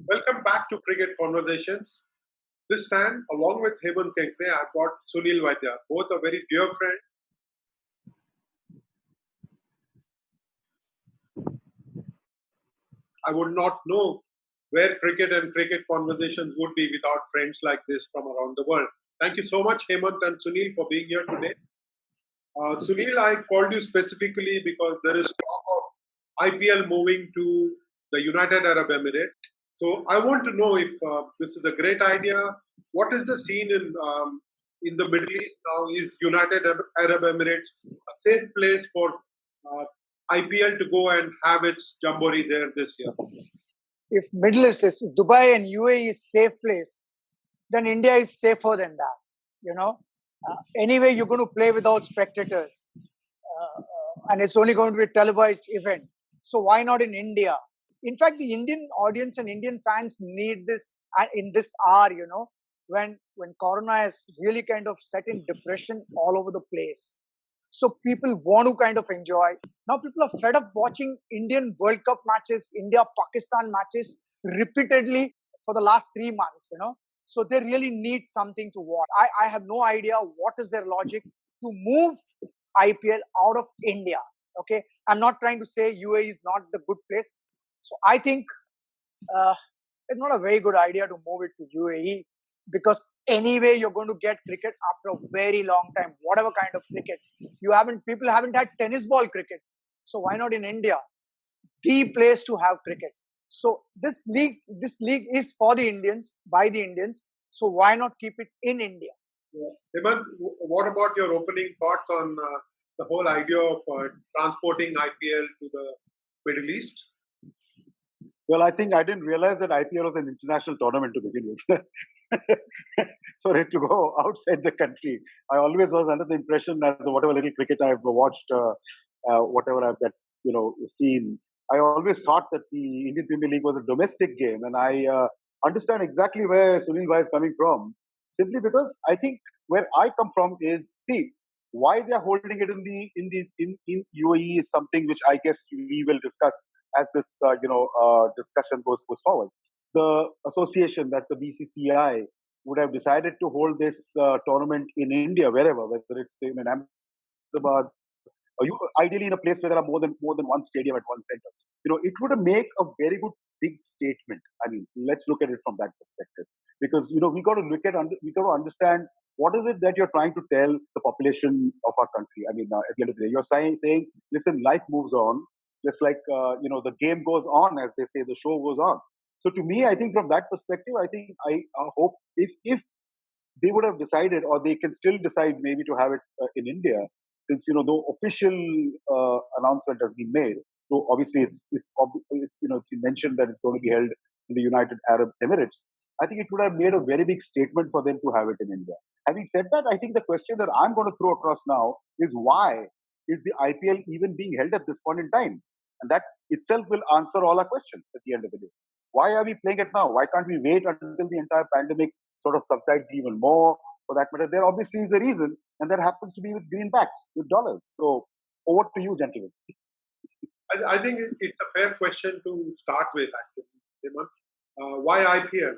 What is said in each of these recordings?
Welcome back to Cricket Conversations. This time, along with Hemant Kenkre, I've got Sunil Vaidya, both a very dear friend. I would not know where cricket and cricket conversations would be without friends like this from around the world. Thank you so much, Hemant and Sunil, for being here today. Sunil, I called you specifically because there is talk of IPL moving to the United Arab Emirates. So I want to know if this is a great idea. What is the scene in the Middle East now? Is United Arab Emirates a safe place for IPL to go and have its jamboree there this year? If Middle East is Dubai and UAE is safe place, then India is safer than that. Anyway, you're going to play without spectators, and it's only going to be a televised event. So why not in India? In fact, the Indian audience and Indian fans need this in this hour. When Corona has really kind of set in depression all over the place. So people want to kind of enjoy. Now people are fed up watching Indian World Cup matches, India-Pakistan matches repeatedly for the last 3 months, So they really need something to watch. I have no idea what is their logic to move IPL out of India. Okay. I'm not trying to say UAE is not the good place. So I think it's not a very good idea to move it to UAE because anyway you're going to get cricket after a very long time, whatever kind of cricket. People haven't had tennis ball cricket. So why not in India? The place to have cricket. So this league is for the Indians, by the Indians. So why not keep it in India? Yeah. Hemant, what about your opening thoughts on the whole idea of transporting IPL to the Middle East? Well, I think I didn't realize that IPL was an international tournament to begin with. For it to go outside the country, I always was under the impression, as whatever little cricket I've watched, whatever I've seen, I always thought that the Indian Premier League was a domestic game, and I understand exactly where Sunil Bhai is coming from. Simply because I think where I come from is, see, why they are holding it in UAE is something which I guess we will discuss as this discussion goes forward. The association, that's the BCCI, would have decided to hold this tournament in India, wherever, whether it's in Ahmedabad, or ideally in a place where there are more than one stadium at one center. It would make a very good big statement. I mean, let's look at it from that perspective, because we got to understand what is it that you're trying to tell the population of our country. I mean, at the end of the day, you're saying, listen, life moves on, just like the game goes on, as they say, the show goes on. So to me, I think from that perspective, I hope if they would have decided, or they can still decide maybe to have it in India, since no official announcement has been made. So obviously it's been mentioned that it's going to be held in the United Arab Emirates. I think it would have made a very big statement for them to have it in India. Having said that, I think the question that I'm going to throw across now is, why is the IPL even being held at this point in time? And that itself will answer all our questions at the end of the day. Why are we playing it now? Why can't we wait until the entire pandemic sort of subsides even more? For that matter, there obviously is a reason, and that happens to be with greenbacks, with dollars. So over to you, gentlemen. I think it's a fair question to start with, actually, Hemant. Why IPL?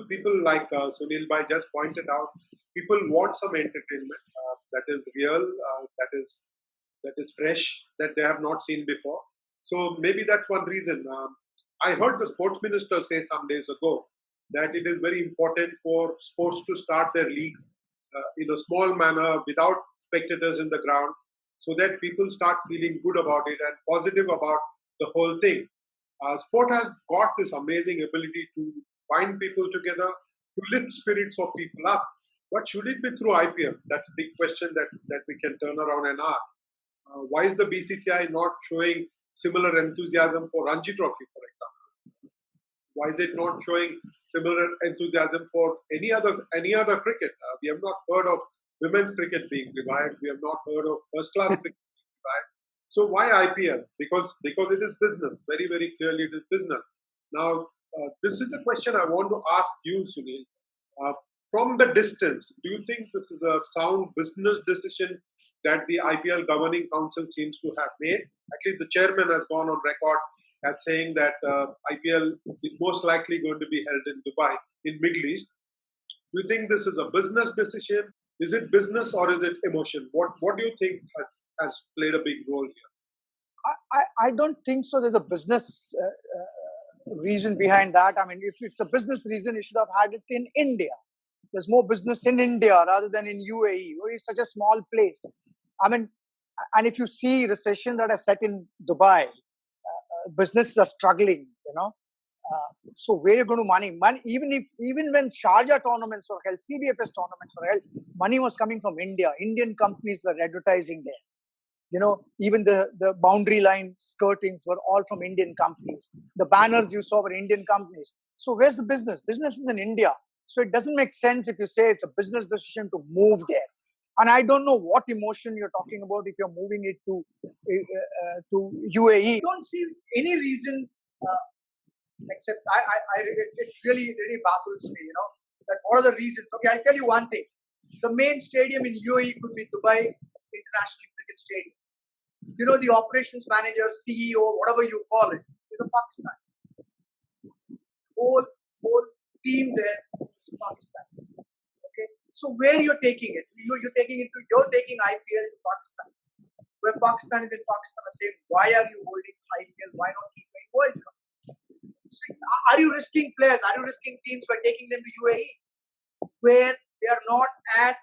People like Sunil Bhai just pointed out, people want some entertainment that is real, that is fresh, that they have not seen before. So maybe that's one reason. I heard the sports minister say some days ago that it is very important for sports to start their leagues in a small manner without spectators in the ground, so that people start feeling good about it and positive about the whole thing. Sport has got this amazing ability to bind people together, to lift spirits of people up. But should it be through IPL? That's a big question that we can turn around and ask. Why is the BCCI not showing similar enthusiasm for Ranji Trophy, for example? Why is it not showing similar enthusiasm for any other cricket? We have not heard of women's cricket being revived. We have not heard of first-class cricket being revived. So why IPL? Because it is business. Very, very clearly it is business. Now, this is the question I want to ask you, Sunil. From the distance, do you think this is a sound business decision that the IPL governing council seems to have made? Actually, the chairman has gone on record as saying that IPL is most likely going to be held in Dubai, in Middle East. Do you think this is a business decision? Is it business or is it emotion? What do you think has played a big role here? I don't think so. There's a business reason behind that. I mean, if it's a business reason, you should have had it in India. There's more business in India rather than in UAE. UAE is such a small place. I mean, and if you see recession that has set in Dubai, businesses are struggling. So where you're going to money? Even when Sharjah tournaments were held, CBFS tournaments were held, money was coming from India. Indian companies were advertising there. Even the boundary line skirtings were all from Indian companies. The banners you saw were Indian companies. So where's the business? Business is in India. So it doesn't make sense if you say it's a business decision to move there. And I don't know what emotion you're talking about if you're moving it to UAE. I don't see any reason except it really baffles me. That what are the reasons? Okay, I'll tell you one thing. The main stadium in UAE could be Dubai International Cricket Stadium. The operations manager, CEO, whatever you call it, is a Pakistan. Whole team there is Pakistanis. Okay, so where you're taking it? You're taking IPL to Pakistan. Where Pakistanis in Pakistan are saying, why are you holding IPL? Why not keep a World Cup? So are you risking players? Are you risking teams by taking them to UAE, where they are not as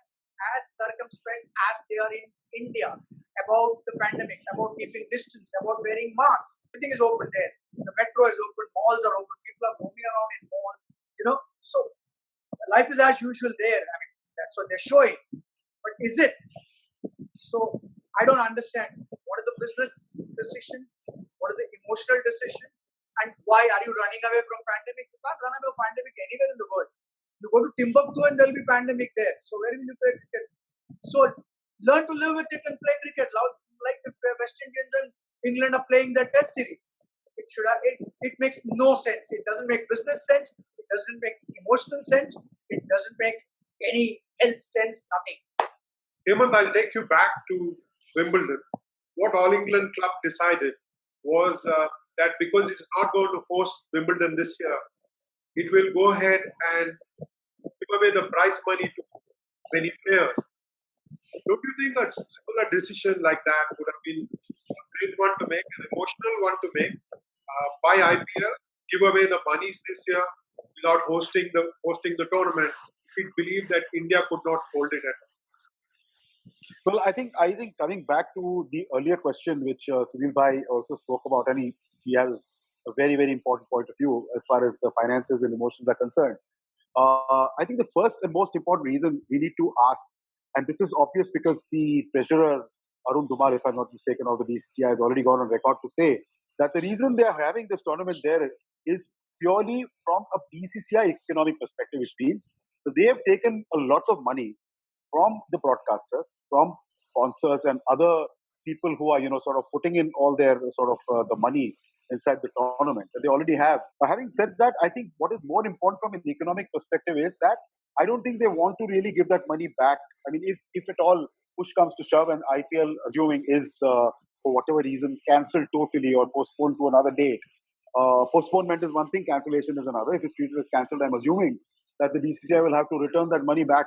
circumspect as they are in India about the pandemic, about keeping distance, about wearing masks? Everything is open there. The metro is open, malls are open, people are moving around in malls. So life is as usual there. I mean, that's what they're showing. But is it? So I don't understand. What is the business decision? What is the emotional decision? And why are you running away from pandemic? You can't run away from pandemic anywhere in the world. You go to Timbuktu and there'll be pandemic there. So where will you play cricket? So learn to live with it and play cricket. Like the West Indians and England are playing their test series. It makes no sense. It doesn't make business sense. It doesn't make emotional sense. It doesn't make any health sense. Nothing. Hemant, I'll take you back to Wimbledon. What All England Club decided was that because it's not going to host Wimbledon this year, it will go ahead and give away the prize money to many players. Don't you think a similar decision like that would have been a great one to make, an emotional one to make by IPL, give away the monies this year without hosting the tournament? We believe that India could not hold it at all. Well, I think coming back to the earlier question, which Sunil Bhai also spoke about, and he has a very, very important point of view as far as the finances and emotions are concerned. I think the first and most important reason we need to ask, and this is obvious because the treasurer, Arun Dumar, if I'm not mistaken, of the BCCI has already gone on record to say that the reason they are having this tournament there is purely from a BCCI economic perspective, which means that they have taken a lot of money from the broadcasters, from sponsors and other people who are, sort of putting in all their sort of the money inside the tournament that they already have. But having said that, I think what is more important from an economic perspective is that I don't think they want to really give that money back. I mean, if at all push comes to shove and IPL, assuming is for whatever reason cancelled totally or postponed to another date. Postponement is one thing, cancellation is another. If it's treated as cancelled, I'm assuming that the BCCI will have to return that money back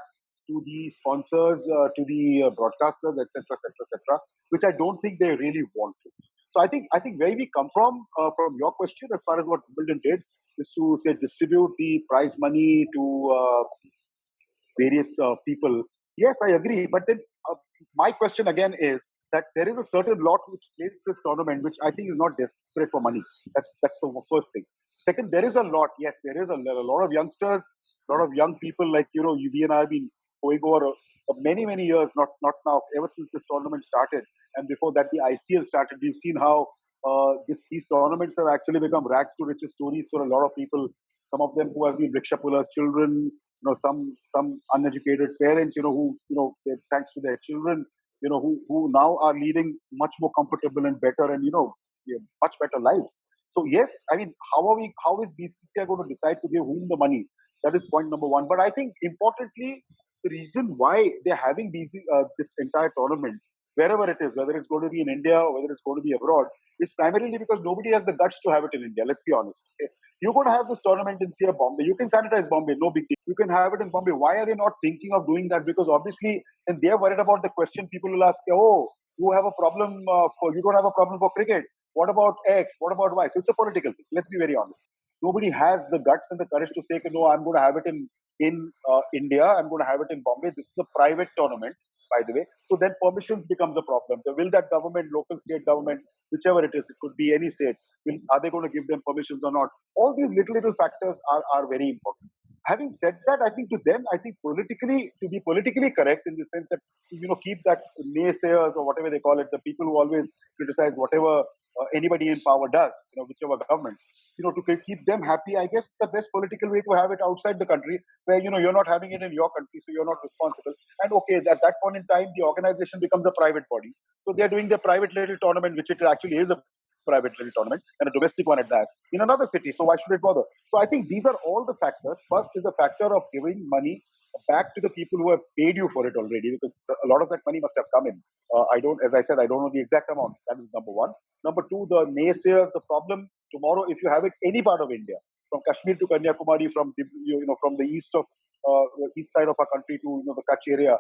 to the sponsors, to the broadcasters, etc., which I don't think they really want to. So I think where we come from your question, as far as what Wimbledon did, is to say distribute the prize money to various people. Yes, I agree. But then my question again is that there is a certain lot which plays this tournament, which I think is not desperate for money. That's the first thing. Second, there is a lot. Yes, there is a lot of youngsters, a lot of young people like we and I have been going over many years, not now, ever since this tournament started, and before that the ICL started. We've seen how these tournaments have actually become rags to riches stories for a lot of people. Some of them who have been rickshaw pullers, children, some uneducated parents, who thanks to their children, who now are leading much more comfortable and better and much better lives. So yes, I mean, how is BCCI going to decide to give whom the money? That is point number one. But I think importantly, the reason why they're having this entire tournament wherever it is, whether it's going to be in India or whether it's going to be abroad, is primarily because nobody has the guts to have it in India. Let's be honest. Okay? You're going to have this tournament in, say, Bombay. You can sanitize Bombay, no big deal. You can have it in Bombay. Why are they not thinking of doing that? Because obviously, and they're worried about the question people will ask, oh, you have a problem you don't have a problem for cricket. What about X? What about Y? So it's a political thing. Let's be very honest. Nobody has the guts and the courage to say, no, I'm going to have it in India. I'm going to have it in Bombay. This is a private tournament, by the way. So then permissions becomes a problem. Will that government, local state government, whichever it is, it could be any state, are they going to give them permissions or not? All these little factors are very important. Having said that, I think to them, I think politically, to be politically correct in the sense that, keep that naysayers or whatever they call it, the people who always criticize whatever anybody in power does, whichever government, to keep them happy, I guess the best political way to have it outside the country where, you're not having it in your country, so you're not responsible. And okay, at that point in time, the organization becomes a private body. So they're doing their private little tournament, which it actually is a private little tournament and a domestic one at that in another city. So why should it bother? So I think these are all the factors. First is the factor of giving money back to the people who have paid you for it already, because a lot of that money must have come in. As I said, I don't know the exact amount. That is number one. Number two, the naysayers, the problem tomorrow, if you have it any part of India, from Kashmir to Kanyakumari, from the east side of our country to the Kutch area,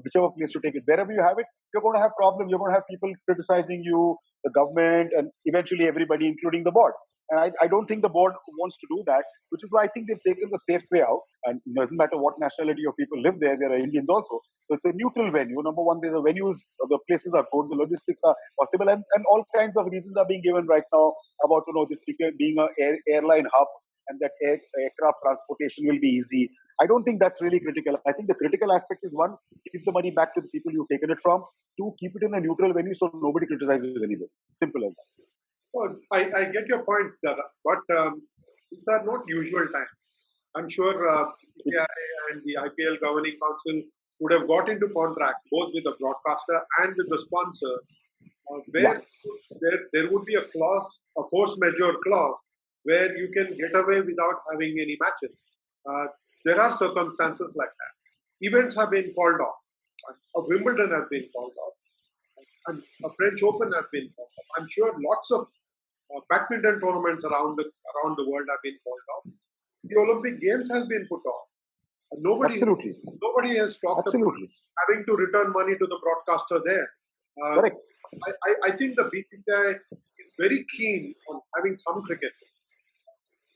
whichever place to take it, wherever you have it, you're going to have problems. You're going to have people criticizing you, the government, and eventually everybody, including the board. And I don't think the board wants to do that, which is why I think they've taken the safe way out. And it doesn't matter what nationality of people live there, there are Indians also. So it's a neutral venue. Number one, the venues, the places are good, the logistics are possible, and all kinds of reasons are being given right now about this being an airline hub and that aircraft transportation will be easy. I don't think that's really critical. I think the critical aspect is, one, keep the money back to the people you've taken it from. Two, keep it in a neutral venue so nobody criticizes anything. Simple as that. Well, I get your point, Dada, but these are not usual times. I'm sure CCI and the IPL Governing Council would have got into contract both with the broadcaster and with the sponsor, where there would be a clause, a force majeure clause, where you can get away without having any matches. There are circumstances like that. Events have been called off. A Wimbledon has been called off. And a French Open has been called off. I'm sure lots of badminton tournaments around the world have been called off. The Olympic Games has been put off. Nobody has talked about having to return money to the broadcaster there. Correct. I think the BCCI is very keen on having some cricket,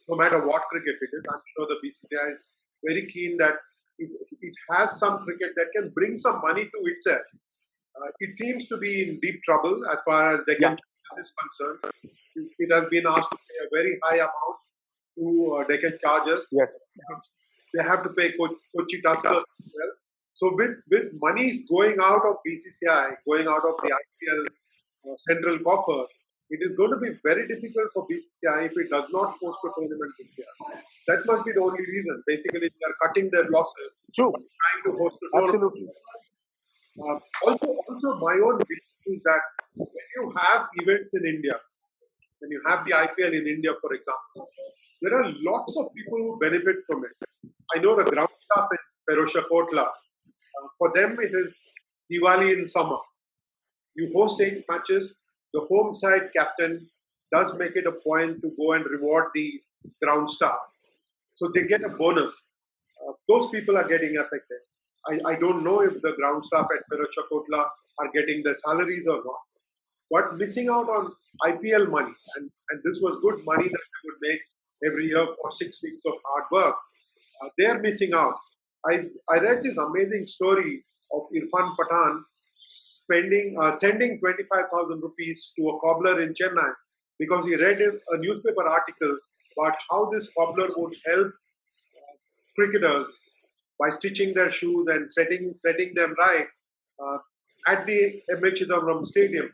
no matter what cricket it is. I'm sure the BCCI is very keen that it has some cricket that can bring some money to itself. It seems to be in deep trouble as far as Deccan Chargers is concerned. It has been asked to pay a very high amount to Deccan Chargers. Yes. They have to pay Kochi Tuskers as well. So with monies going out of BCCI, going out of the IPL central coffer, it is going to be very difficult for BCCI if it does not host a tournament this year. That must be the only reason. Basically, they are cutting their losses, trying to host a tournament. Also, my own belief is that when you have events in India, when you have the IPL in India, for example, there are lots of people who benefit from it. I know the ground staff in Ferosha Kotla, for them it is Diwali in summer. You host 8 matches, the home side captain does make it a point to go and reward the ground staff. So they get a bonus. Those people are getting affected. I don't know if the ground staff at Ferosha Kotla are getting their salaries or not. But missing out on IPL money, and this was good money that they would make every year for 6 weeks of hard work, they are missing out. I read this amazing story of Irfan Pathan sending 25,000 rupees to a cobbler in Chennai because he read a newspaper article about how this cobbler would help cricketers by stitching their shoes and setting them right at the M.A. Chidambaram Stadium.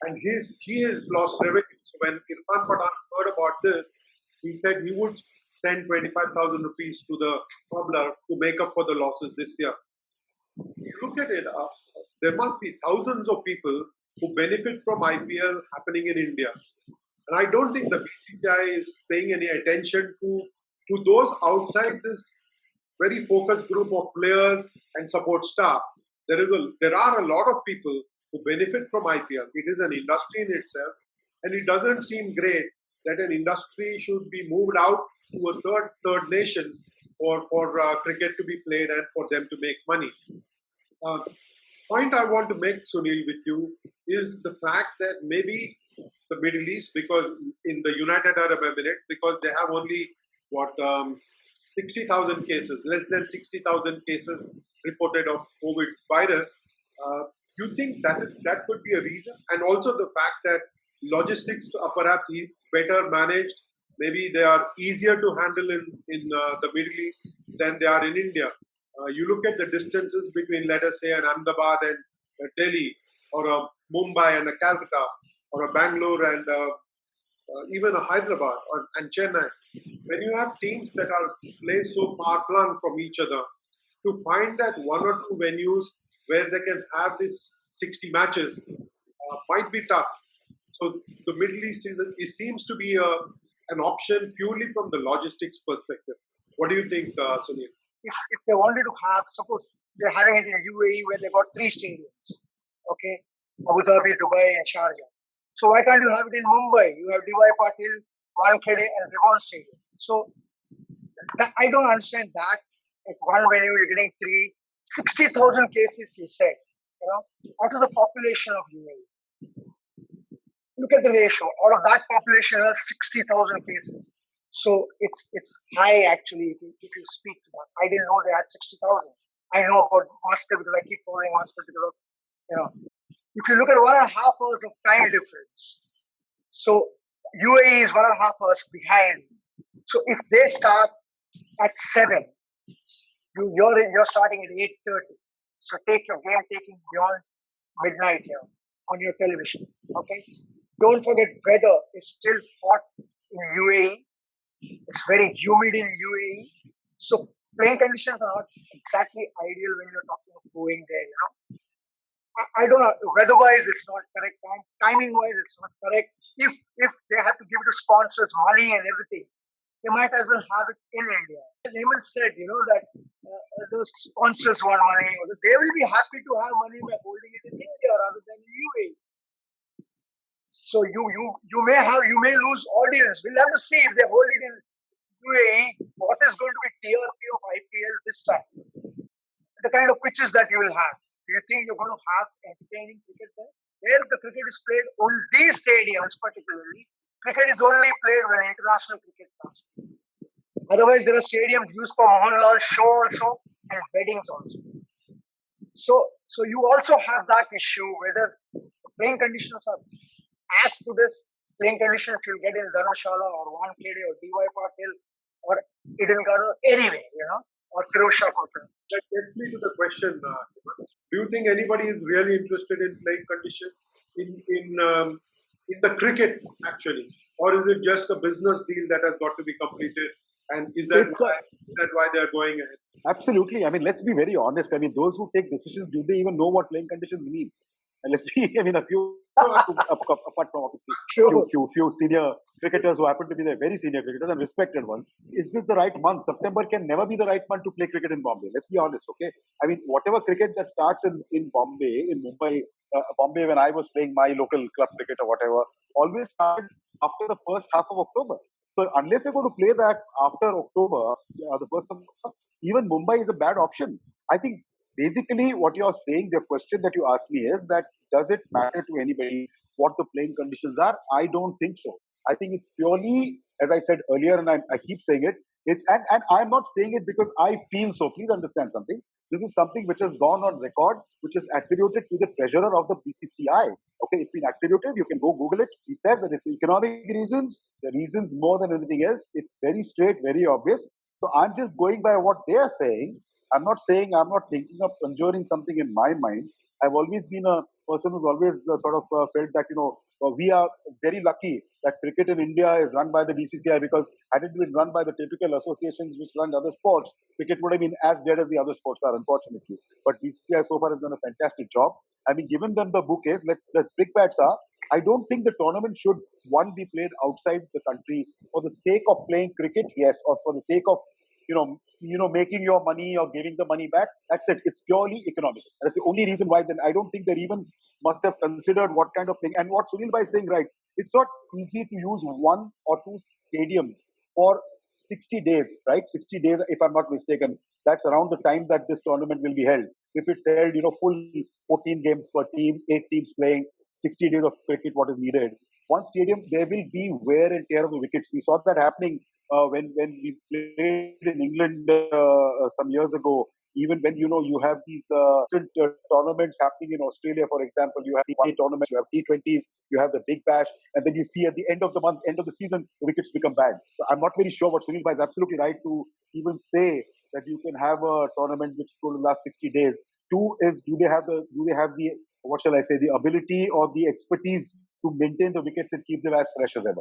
And he has lost revenue. So when Irfan Pathan heard about this, he said he would send 25,000 rupees to the cobbler to make up for the losses this year. You look at it, there must be thousands of people who benefit from IPL happening in India. And I don't think the BCCI is paying any attention to those outside this very focused group of players and support staff. There are a lot of people who benefit from IPL. It is an industry in itself, and it doesn't seem great that an industry should be moved out to a third nation for cricket to be played and for them to make money. Uh, Point I want to make, Sunil, with you is the fact that maybe the Middle East, because in the United Arab Emirates, because they have only what 60,000 cases, less than 60,000 cases reported of COVID virus. You think that could be a reason, and also the fact that logistics are perhaps better managed. Maybe they are easier to handle in the Middle East than they are in India. You look at the distances between, let us say, an Ahmedabad and Delhi, or a Mumbai and a Calcutta, or a Bangalore and even a Hyderabad and Chennai. When you have teams that are placed so far flung from each other, to find that one or two venues where they can have this 60 matches might be tough. So the Middle East seems to be an option purely from the logistics perspective. What do you think, Sunil? If they wanted to have, suppose they're having it in UAE where they got 3 stadiums, okay, Abu Dhabi, Dubai, and Sharjah. So why can't you have it in Mumbai? You have DY Patil, Wankhede, and Rivon Stadium. So I don't understand that. At one venue, you're getting 60,000 cases, you said. You know, what is the population of UAE? Look at the ratio. Out of that population, there are 60,000 cases. So it's high actually if you speak to that. I didn't know they had 60,000. I know about Muscat because I keep following Muscat because of, you know. If you look at 1.5 hours of time difference, so UAE is 1.5 hours behind. So if they start at 7, you're starting at 8:30. So take your game taking beyond midnight here on your television. Okay. Don't forget weather is still hot in UAE. It's very humid in UAE. So playing conditions are not exactly ideal when you're talking of going there, you know. I don't know. Weather-wise, it's not correct. Timing-wise, it's not correct. If they have to give to sponsors money and everything, they might as well have it in India. As Hemant said, you know, that the sponsors want money. They will be happy to have money by holding it in India rather than in UAE. So you may lose audience. We'll have to see if they hold it in UAE. What is going to be TRP of IPL this time? The kind of pitches that you will have. Do you think you're going to have entertaining cricket there? Where the cricket is played on these stadiums, particularly, cricket is only played when international cricket comes. Otherwise, there are stadiums used for Mohanlal show also and weddings also. So you also have that issue whether playing conditions are as to this playing conditions you'll get in Dharamshala or Wankhede or DY Patil or Eden Garden anyway, you know, or Firozshah Kotra. That gets me to the question. Do you think anybody is really interested in playing conditions in the cricket actually, or is it just a business deal that has got to be completed? And is that why they are going ahead? Absolutely. I mean, let's be very honest. I mean, those who take decisions, do they even know what playing conditions mean? And let's be, I mean, a few, apart from obviously few senior cricketers who happen to be the very senior cricketers and respected ones. Is this the right month? September can never be the right month to play cricket in Bombay. Let's be honest, okay? I mean, whatever cricket that starts in Bombay, in Mumbai, Bombay when I was playing my local club cricket or whatever, always started after the first half of October. So unless you're going to play that after October, the first of October, even Mumbai is a bad option. I think basically what you're saying, the question that you asked me is that does it matter to anybody what the playing conditions are? I don't think so. I think it's purely, as I said earlier, and I keep saying it, and I'm not saying it because I feel so. Please understand something. This is something which has gone on record, which is attributed to the treasurer of the BCCI. Okay, it's been attributed. You can go Google it. He says that it's economic reasons, the reasons more than anything else. It's very straight, very obvious. So I'm just going by what they are saying. I'm not thinking of conjuring something in my mind. I've always been a person who's always felt that, we are very lucky that cricket in India is run by the BCCI, because had it been run by the typical associations which run other sports, cricket would have been as dead as the other sports are, unfortunately. But BCCI so far has done a fantastic job. I mean, given them the bouquets, the big bats are, I don't think the tournament should, one, be played outside the country for the sake of playing cricket, yes, or for the sake of making your money or giving the money back. That's it. It's purely economic. That's the only reason why. Then I don't think they even must have considered what kind of thing. And what Sunil Bhai is saying, right? It's not easy to use one or two stadiums for 60 days, right? 60 days, if I'm not mistaken. That's around the time that this tournament will be held. If it's held, full 14 games per team, 8 teams playing, 60 days of cricket, what is needed. One stadium, there will be wear and tear of the wickets. We saw that happening when we played in England some years ago. Even when you have these tournaments happening in Australia, for example, you have the one-day tournaments, you have T20s, you have the Big Bash, and then you see at the end of the month, end of the season, the wickets become bad. So I'm not very sure what Sunil Bhai is absolutely right to even say that you can have a tournament which is going to last 60 days. Two is, do they have the what shall I say, the ability or the expertise to maintain the wickets and keep them as fresh as ever?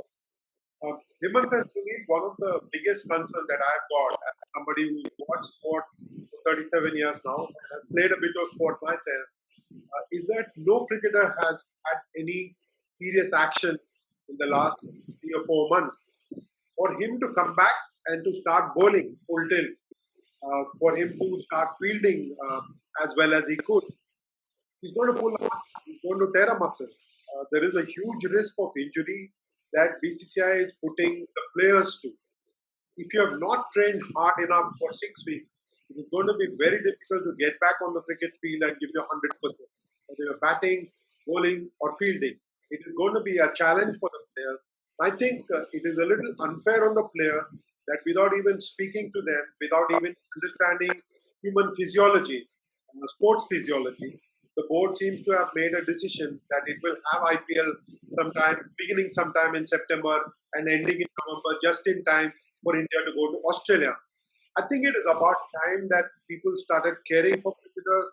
Hemant and Sunil, one of the biggest concerns that I've got as somebody who watched sport for 37 years now, and played a bit of sport myself, is that no cricketer has had any serious action in the last 3 or 4 months. For him to come back and to start bowling full tilt, for him to start fielding as well as he could, he's going to pull a muscle, he's going to tear a muscle. There is a huge risk of injury that BCCI is putting the players to. If you have not trained hard enough for 6 weeks, it is going to be very difficult to get back on the cricket field and give you 100%. Whether you're batting, bowling, or fielding, it is going to be a challenge for the players. I think it is a little unfair on the players that without even speaking to them, without even understanding human physiology, sports physiology, the board seems to have made a decision that it will have IPL beginning sometime in September and ending in November, just in time for India to go to Australia. I think it is about time that people started caring for cricketers,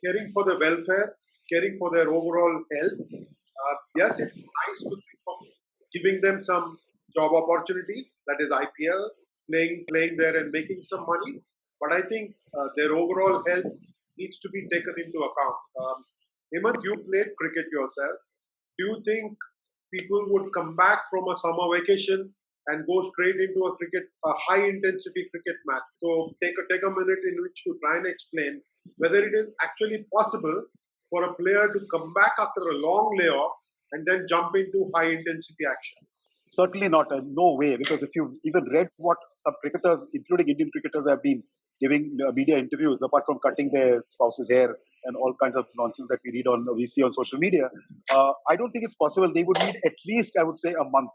caring for their welfare, caring for their overall health. Yes, it's nice to think of giving them some job opportunity, that is IPL, playing there and making some money. But I think their overall health needs to be taken into account. Hemant, you played cricket yourself. Do you think people would come back from a summer vacation and go straight into a high intensity cricket match? So take a minute in which to try and explain whether it is actually possible for a player to come back after a long layoff and then jump into high intensity action. Certainly not. No way. Because if you even read what some cricketers, including Indian cricketers, have been giving media interviews, apart from cutting their spouse's hair and all kinds of nonsense that we see on social media, I don't think it's possible. They would need at least, I would say, a month.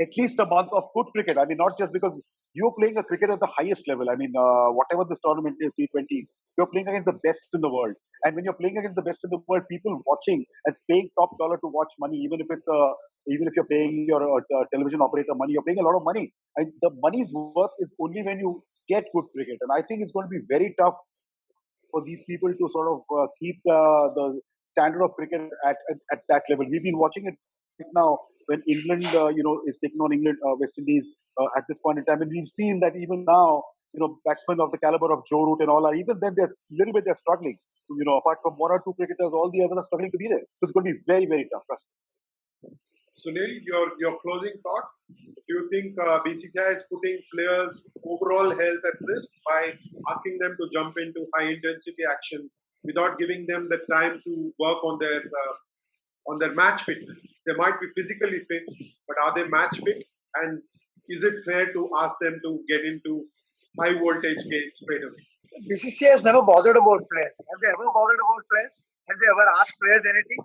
At least a month of good cricket. I mean, not just because you're playing a cricket at the highest level. I mean, whatever this tournament is, T20, you're playing against the best in the world. And when you're playing against the best in the world, people watching and paying top dollar to watch money, even if you're paying your television operator money, you're paying a lot of money. And the money's worth is only when you get good cricket. And I think it's going to be very tough for these people to sort of keep the standard of cricket at that level. We've been watching it now when England, is taking on West Indies at this point in time, and we've seen that even now, batsmen of the caliber of Joe Root and all are, even then they're struggling. Apart from one or two cricketers, all the others are struggling to be there. So it's going to be very, very tough. Trust me. Sunil, your closing thought? Do you think BCCI is putting players' overall health at risk by asking them to jump into high intensity action without giving them the time to work on their match fitness? They might be physically fit, but are they match fit? And is it fair to ask them to get into high voltage games straight away? BCCI has never bothered about players. Have they ever bothered about players? Have they ever asked players anything?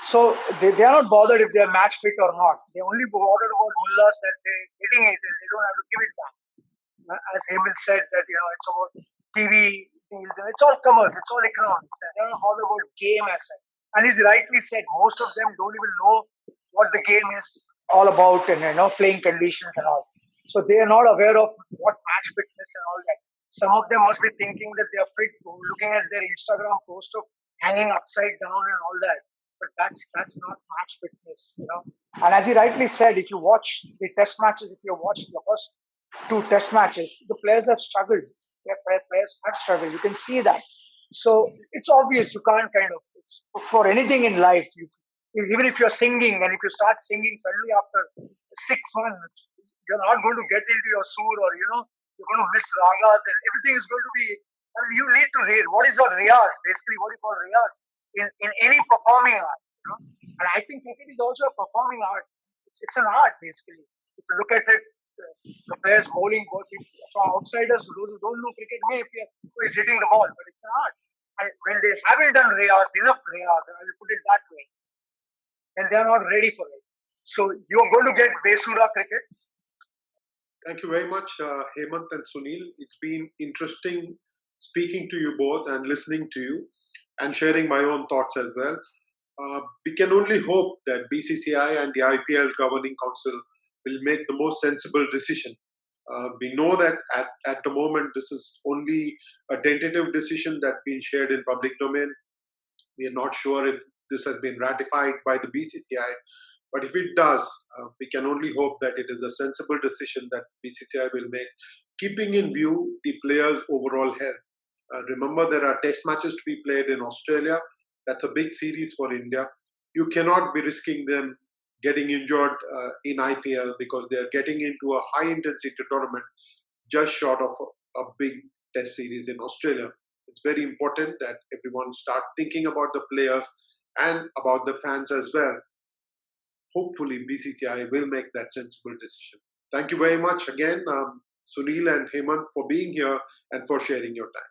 So they are not bothered if they are match fit or not. They only bothered about mullahs that they're getting it and they don't have to give it back. As Hemant said, that it's about TV deals and it's all commerce, it's all economics. They are not bothered about game as such. And he's rightly said, most of them don't even know what the game is all about and playing conditions and all. So they are not aware of what match fitness and all that. Some of them must be thinking that they are fit, looking at their Instagram post of hanging upside down and all that. But that's not match fitness, And as he rightly said, if you watch the test matches, if you watch the first 2 test matches, the players have struggled. Players have struggled. You can see that. So it's obvious you can't it's for anything in life. Even if you're singing and if you start singing suddenly after 6 months, you're not going to get into your soor or, you're going to miss ragas, and everything is going to be. I mean, you need to read what is a riyas, basically what you call riyas in any performing art. And I think cricket is also a performing art. It's an art, basically. If you look at it, the players bowling, for outsiders, those who don't know cricket may appear who is hitting the ball, but it's an art. And when they haven't done riyas, enough riyas, and I will put it that way, then they are not ready for it. So you're going to get Besura cricket. Thank you very much, Hemant and Sunil. It's been interesting speaking to you both and listening to you and sharing my own thoughts as well. We can only hope that BCCI and the IPL Governing Council will make the most sensible decision. We know that at the moment this is only a tentative decision that's been shared in public domain. We are not sure if this has been ratified by the BCCI, but if it does, we can only hope that it is a sensible decision that BCCI will make, keeping in view the players' overall health. Remember, there are test matches to be played in Australia. That's a big series for India. You cannot be risking them getting injured in IPL because they are getting into a high intensity tournament just short of a big test series in Australia. It's very important that everyone start thinking about the players and about the fans as well. Hopefully, BCCI will make that sensible decision. Thank you very much again, Sunil and Hemant, for being here and for sharing your time.